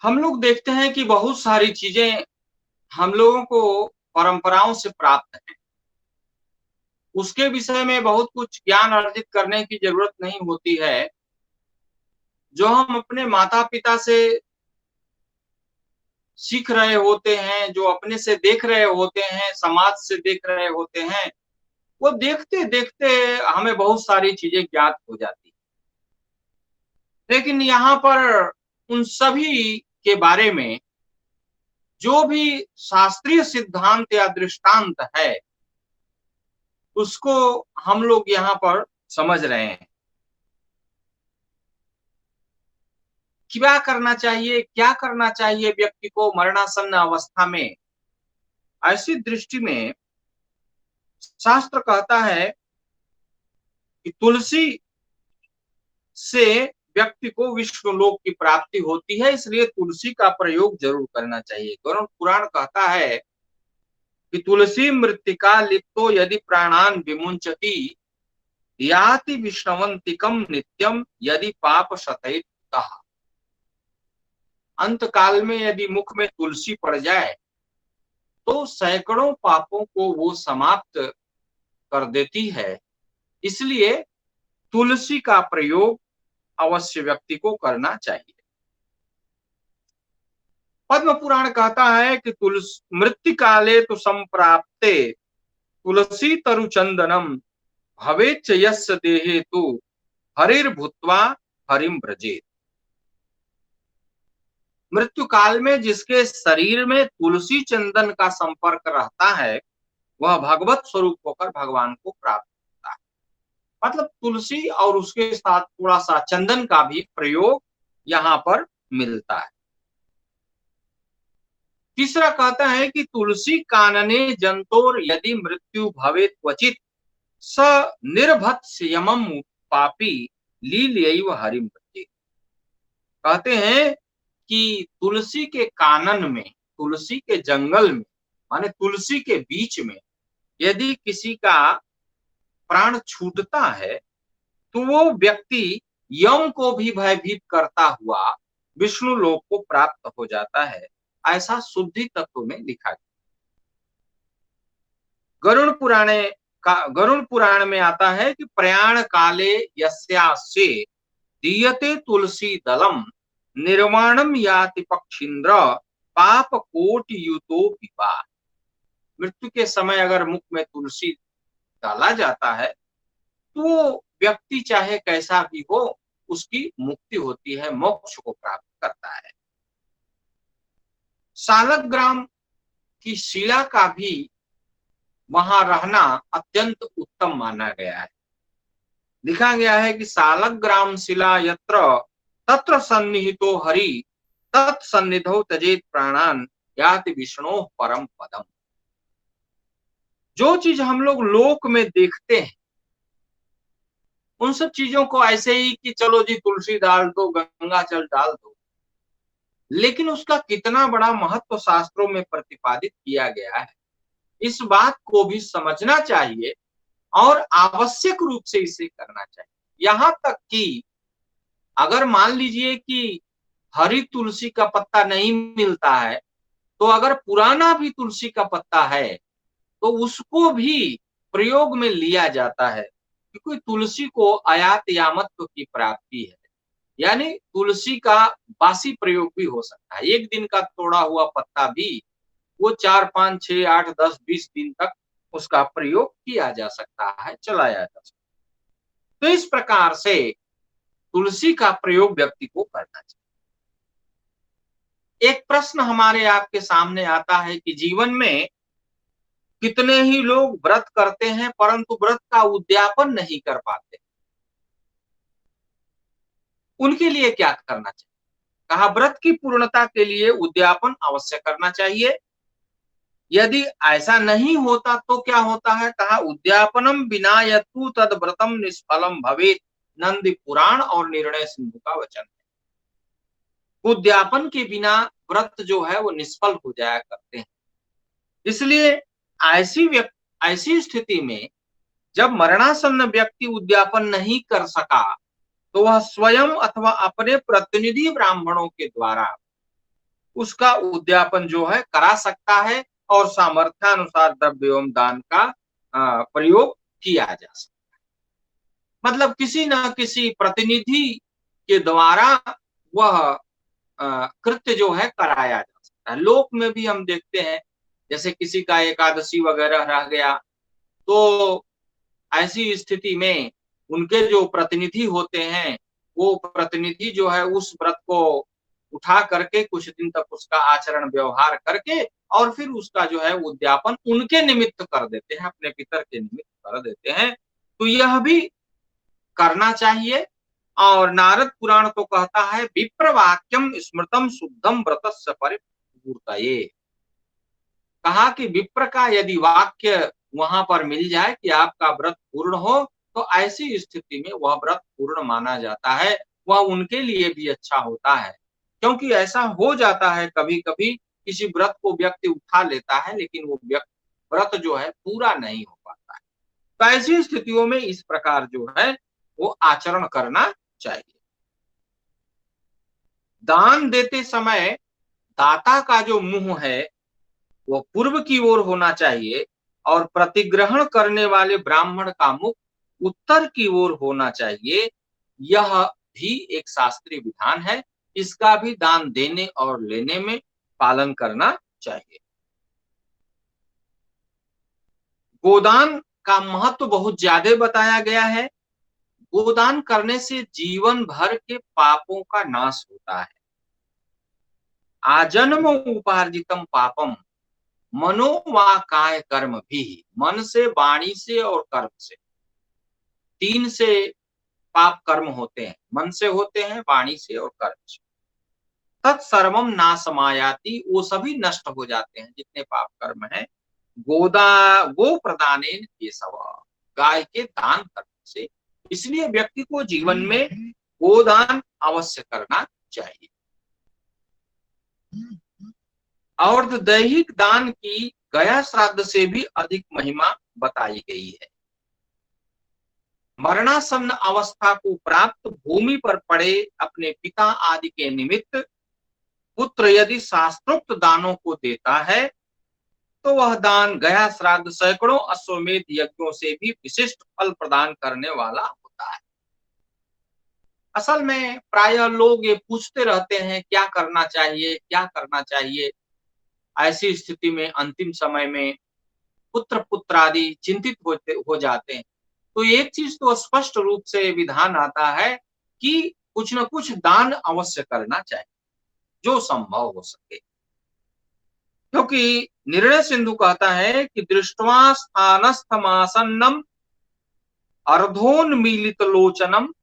हम लोग देखते हैं कि बहुत सारी चीजें हम लोगों को परंपराओं से प्राप्त हैं। उसके विषय में बहुत कुछ ज्ञान अर्जित करने की जरूरत नहीं होती है। जो हम अपने माता पिता से सीख रहे होते हैं, जो अपने से देख रहे होते हैं, समाज से देख रहे होते हैं, वो देखते देखते हमें बहुत सारी चीजें ज्ञात हो जाती हैं। लेकिन यहाँ पर उन सभी के बारे में जो भी शास्त्रीय सिद्धांत या दृष्टांत है, उसको हम लोग यहाँ पर समझ रहे हैं। क्या करना चाहिए व्यक्ति को मरणासन्न अवस्था में। ऐसी दृष्टि में शास्त्र कहता है कि तुलसी से व्यक्ति को विष्णु लोक की प्राप्ति होती है, इसलिए तुलसी का प्रयोग जरूर करना चाहिए। गरुड़ पुराण कहता है कि तुलसी मृत्तिका लिप्तो यदि प्राणान विमुंचति याति विष्णवंतिकम नित्यम यदि पाप शतैत। अंत काल में यदि मुख में तुलसी पड़ जाए तो सैकड़ों पापों को वो समाप्त कर देती है। इसलिए तुलसी का प्रयोग अवश्य व्यक्ति को करना चाहिए। पद्म पुराण कहता है कि तुलसी मृत्युकाले तो संप्राप्ते तुलसी तरु चंदनम भवेच्च यस्य देहे तु हरिर्भूत्वा हरिम व्रजेत। मृत्यु काल में जिसके शरीर में तुलसी चंदन का संपर्क रहता है, वह भगवत स्वरूप होकर भगवान को प्राप्त होता है। मतलब तुलसी और उसके साथ थोड़ा सा चंदन का भी प्रयोग यहाँ पर मिलता है। तीसरा कहता है कि तुलसी कानने जंतोर यदि मृत्यु भवे क्वचित स निर्भत्स यमम पापी लीलयैव हरिम व्रजेत। कहते हैं कि तुलसी के कानन में, तुलसी के जंगल में, माने तुलसी के बीच में यदि किसी का प्राण छूटता है तो वो व्यक्ति यम को भी भयभीत करता हुआ विष्णु लोक को प्राप्त हो जाता है। ऐसा शुद्धि तत्व में लिखा गया। गरुड़ पुराण में आता है कि प्रयाण काले यस्यास्य दीयते तुलसी दलम निर्वाणम याति पक्षींद्र पाप कोटि युतो पिबा। मृत्यु के समय अगर मुख में तुलसी डाला जाता है तो व्यक्ति चाहे कैसा भी हो उसकी मुक्ति होती है, मोक्ष को प्राप्त करता है। सालग्राम की शिला का भी वहां रहना अत्यंत उत्तम माना गया है। लिखा गया है कि सालग्राम शिला यत्र तत्र सन्निहितो हरि तत्सन्निधौ तजेत प्राणान याति विष्णु परम पदम। जो चीज हम लोग लोक में देखते हैं उन सब चीजों को ऐसे ही कि चलो जी तुलसी डाल दो, गंगा जल डाल दो, लेकिन उसका कितना बड़ा महत्व शास्त्रों में प्रतिपादित किया गया है, इस बात को भी समझना चाहिए और आवश्यक रूप से इसे करना चाहिए। यहां तक कि अगर मान लीजिए कि हरी तुलसी का पत्ता नहीं मिलता है तो अगर पुराना भी तुलसी का पत्ता है तो उसको भी प्रयोग में लिया जाता है, क्योंकि तुलसी को आयात यामत्व की प्राप्ति है। यानी तुलसी का बासी प्रयोग भी हो सकता है। एक दिन का तोड़ा हुआ पत्ता भी वो 4, 5, 6, 8, 10, 20 दिन तक उसका प्रयोग किया जा सकता है, चलाया जा सकता है। तो इस प्रकार से तुलसी का प्रयोग व्यक्ति को करना चाहिए। एक प्रश्न हमारे आपके सामने आता है कि जीवन में कितने ही लोग व्रत करते हैं परंतु व्रत का उद्यापन नहीं कर पाते, उनके लिए क्या करना चाहिए। कहा व्रत की पूर्णता के लिए उद्यापन अवश्य करना चाहिए। यदि ऐसा नहीं होता तो क्या होता है। कहा उद्यापनम विना यतु तद व्रतम निष्फलम भवेत, नंदी पुराण और निर्णय सिंधु का वचन है। उद्यापन के बिना व्रत जो है वो निष्फल हो जाया करते हैं। इसलिए ऐसी स्थिति में जब मरणासन्न व्यक्ति उद्यापन नहीं कर सका तो वह स्वयं अथवा अपने प्रतिनिधि ब्राह्मणों के द्वारा उसका उद्यापन जो है करा सकता है और सामर्थ्यानुसार द्रव्य एवं दान का प्रयोग किया जा सकता है। मतलब किसी न किसी प्रतिनिधि के द्वारा वह कृत्य जो है कराया जा सकता है। लोक में भी हम देखते हैं, जैसे किसी का एकादशी वगैरह रह गया, तो ऐसी स्थिति में उनके जो प्रतिनिधि होते हैं, वो प्रतिनिधि जो है उस व्रत को उठा करके कुछ दिन तक उसका आचरण व्यवहार करके और फिर उसका जो है उद्यापन उनके निमित्त कर देते हैं, अपने पितर के निमित्त कर देते हैं। तो यह भी करना चाहिए। और नारद पुराण तो कहता है विप्रवाक्यम स्मृतम शुद्धम व्रतस्य परिपूर्तये। कहा कि विप्र का यदि वाक्य वहां पर मिल जाए कि आपका व्रत पूर्ण हो, तो ऐसी स्थिति में वह व्रत पूर्ण माना जाता है, वह उनके लिए भी अच्छा होता है। क्योंकि ऐसा हो जाता है कभी कभी, किसी व्रत को व्यक्ति उठा लेता है लेकिन वो व्रत जो है पूरा नहीं हो पाता है। तो ऐसी स्थितियों में इस प्रकार जो है वो आचरण करना चाहिए। दान देते समय दाता का जो मुंह है वो पूर्व की ओर होना चाहिए और प्रतिग्रहण करने वाले ब्राह्मण का मुख उत्तर की ओर होना चाहिए। यह भी एक शास्त्रीय विधान है, इसका भी दान देने और लेने में पालन करना चाहिए। गोदान का महत्व बहुत ज्यादा बताया गया है। गोदान करने से जीवन भर के पापों का नाश होता है। आजन्म उपार्जितम पापम मनो वा काय कर्म भी, मन से, वाणी से और कर्म से, तीन से पाप कर्म होते हैं, मन से होते हैं, वाणी से और कर्म से। तत्सर्वम नाशमायाति, वो सभी नष्ट हो जाते हैं जितने पाप कर्म हैं। गो प्रदानेन केशव, गाय के दान करने से। इसलिए व्यक्ति को जीवन में गोदान अवश्य करना चाहिए। और दैहिक दान की गया श्राद्ध से भी अधिक महिमा बताई गई है। मरणासन्न अवस्था को प्राप्त भूमि पर पड़े अपने पिता आदि के निमित्त पुत्र यदि शास्त्रोक्त दानों को देता है, तो वह दान गया श्राद्ध सैकड़ों अश्वमेध यज्ञों से भी विशिष्ट फल प्रदान करने वाला होता है। असल में प्रायः लोग ये पूछते रहते हैं क्या करना चाहिए, क्या करना चाहिए। ऐसी स्थिति में अंतिम समय में पुत्र पुत्र आदि चिंतित हो जाते हैं। तो एक चीज तो स्पष्ट रूप से विधान आता है कि कुछ न कुछ दान अवश्य करना चाहिए जो संभव हो सके। क्योंकि निर्णय सिंधु कहता है कि दृष्ट्वा स्थानस्थमासन्नम अर्धोन्मीलित लोचनम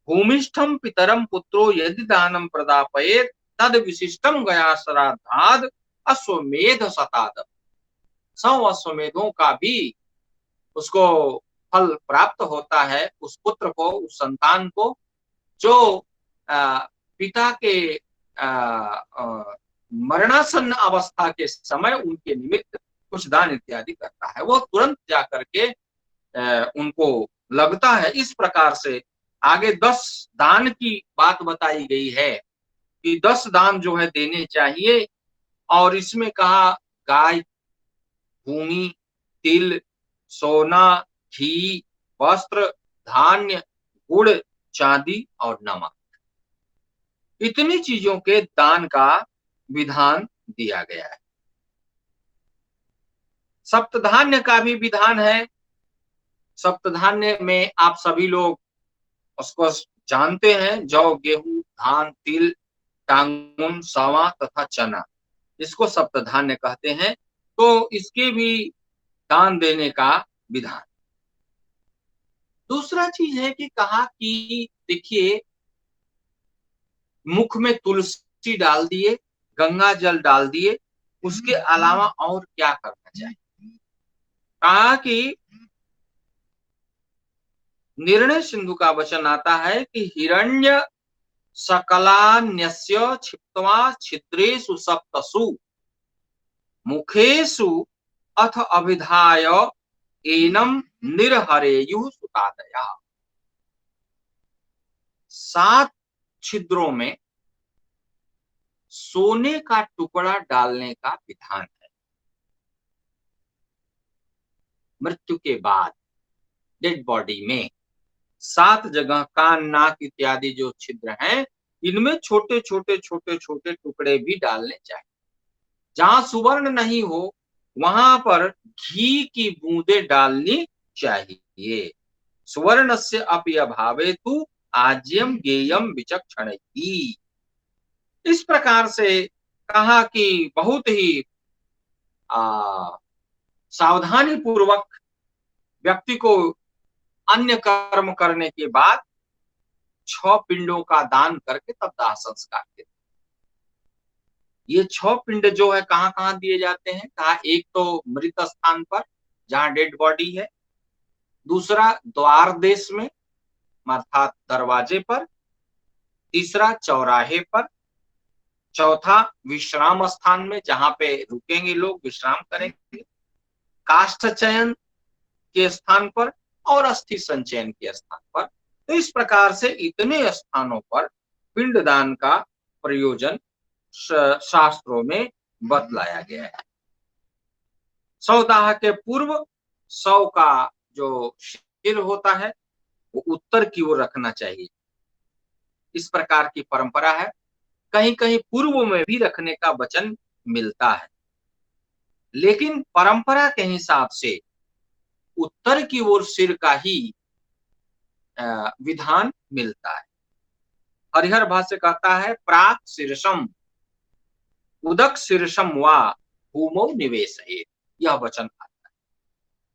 भूमिष्ठम पितरम पुत्रो यदि दानम प्रदापयेत तद विशिष्टम गया श्राद्धाद अश्वमेध शताद। 100 अश्वमेधों का भी उसको फल प्राप्त होता है, उस पुत्र को, उस संतान को जो पिता के मरणासन्न अवस्था के समय उनके निमित्त कुछ दान इत्यादि करता है। वो तुरंत जाकर के उनको लगता है। इस प्रकार से आगे 10 दान की बात बताई गई है कि 10 दान जो है देने चाहिए। और इसमें कहा गाय, भूमि, तिल, सोना, घी, वस्त्र, धान्य, गुड़, चांदी और नमक, इतनी चीजों के दान का विधान दिया गया है। सप्तधान्य का भी विधान है। सप्तधान्य में आप सभी लोग उसको जानते हैं, जौ, गेहूं, धान, तिल, टांगुन, सावा तथा चना, इसको सप्तधान्य कहते हैं। तो इसके भी दान देने का विधान। दूसरा चीज है कि कहा कि देखिए, मुख में तुलसी डाल दिए, गंगा जल डाल दिए, उसके अलावा और क्या करना चाहिए। कहा कि निर्णय सिंधु का वचन आता है कि हिरण्य सकलान्यस्य क्षिप्त्वा छिद्रेषु सप्तसु मुखेषु अथ अभिधाय एनम निर्हरेयु सुतादया। 7 छिद्रों में सोने का टुकड़ा डालने का विधान है। मृत्यु के बाद डेड बॉडी में 7 जगह कान, नाक इत्यादि जो छिद्र हैं, इनमें छोटे छोटे छोटे छोटे टुकड़े भी डालने चाहिए। जहां सुवर्ण नहीं हो वहां पर घी की बूंदे डालनी चाहिए। सुवर्णस्य अपि अभावेतु आज्यम गेयम विचक्षण। इस प्रकार से कहा कि बहुत ही सावधानी पूर्वक व्यक्ति को अन्य कर्म करने के बाद 6 पिंडों का दान करके तब दाह संस्कार देते। ये 6 पिंड जो है कहाँ कहाँ दिए जाते हैं? कहा एक तो मृत स्थान पर जहां डेड बॉडी है, दूसरा द्वार देश में अर्थात दरवाजे पर, तीसरा चौराहे पर, चौथा विश्राम स्थान में जहां पे रुकेंगे लोग, विश्राम करेंगे, काष्ठ चयन के स्थान पर और अस्थि संचयन के स्थान पर। तो इस प्रकार से इतने स्थानों पर पिंडदान का प्रयोजन शास्त्रों में बतलाया गया है। शवदाह के पूर्व शव का जो सिर होता है वो उत्तर की ओर रखना चाहिए। इस प्रकार की परंपरा है। कहीं कहीं पूर्व में भी रखने का वचन मिलता है, लेकिन परंपरा के हिसाब से उत्तर की ओर सिर का ही विधान मिलता है। हरिहर भाष्य कहता है प्राक शीर्षम उदक शीर्षम वा भूमौ निवेशयेत्, यह वचन आता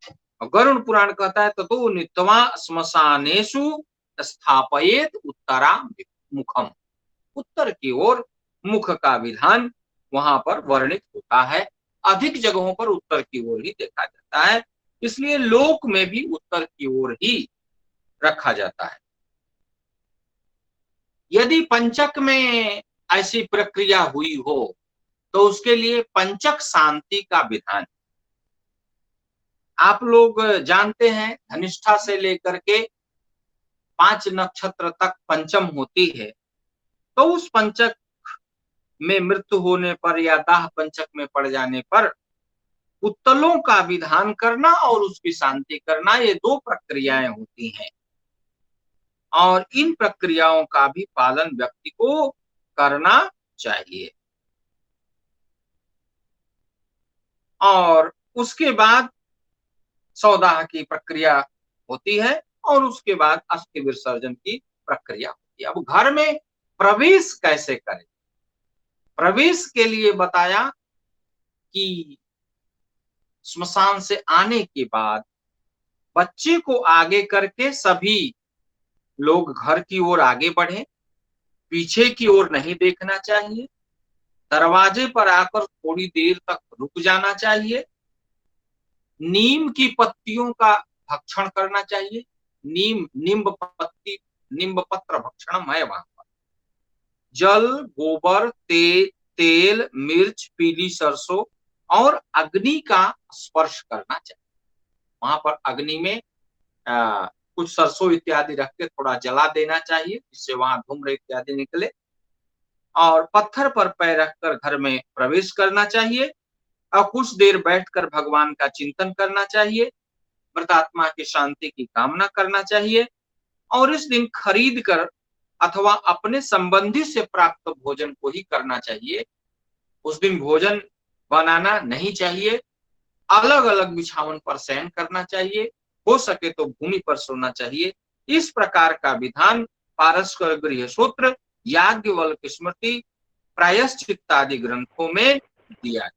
है। गरुड़ पुराण कहता है ततो नित्यवा श्मशानेषु स्थापयेत् उत्तरा मुखम, उत्तर की ओर मुख का विधान वहां पर वर्णित होता है। अधिक जगहों पर उत्तर की ओर ही देखा जाता है, इसलिए लोक में भी उत्तर की ओर ही रखा जाता है। यदि पंचक में ऐसी प्रक्रिया हुई हो तो उसके लिए पंचक शांति का विधान। आप लोग जानते हैं धनिष्ठा से लेकर के 5 नक्षत्र तक पंचम होती है, तो उस पंचक में मृत्यु होने पर या दाह पंचक में पड़ जाने पर उत्तलों का विधान करना और उसकी शांति करना, ये 2 प्रक्रियाएं होती हैं और इन प्रक्रियाओं का भी पालन व्यक्ति को करना चाहिए। और उसके बाद शवदाह की प्रक्रिया होती है और उसके बाद अस्थि विसर्जन की प्रक्रिया होती है। अब घर में प्रवेश कैसे करें? प्रवेश के लिए बताया कि श्मशान से आने के बाद बच्चे को आगे करके सभी लोग घर की ओर आगे बढ़े, पीछे की ओर नहीं देखना चाहिए, दरवाजे पर आकर थोड़ी देर तक रुक जाना चाहिए, नीम की पत्तियों का भक्षण करना चाहिए। नींब पत्र भक्षण है वहां पर। जल, गोबर, तेल, मिर्च, पीली सरसों और अग्नि का स्पर्श करना चाहिए। वहां पर अग्नि में कुछ सरसों इत्यादि रख के थोड़ा जला देना चाहिए, जिससे वहां धूम्र इत्यादि निकले। और पत्थर पर पैर रखकर घर में प्रवेश करना चाहिए और कुछ देर बैठकर भगवान का चिंतन करना चाहिए, मृतात्मा की शांति की कामना करना चाहिए। और इस दिन खरीद कर अथवा अपने संबंधी से प्राप्त भोजन को ही करना चाहिए। उस दिन भोजन बनाना नहीं चाहिए। अलग अलग बिछावन पर शयन करना चाहिए, हो सके तो भूमि पर सोना चाहिए। इस प्रकार का विधान पारस्कर गृह सूत्र, याज्ञवल्क्य स्मृति, प्रायश्चित्त आदि ग्रंथों में दिया।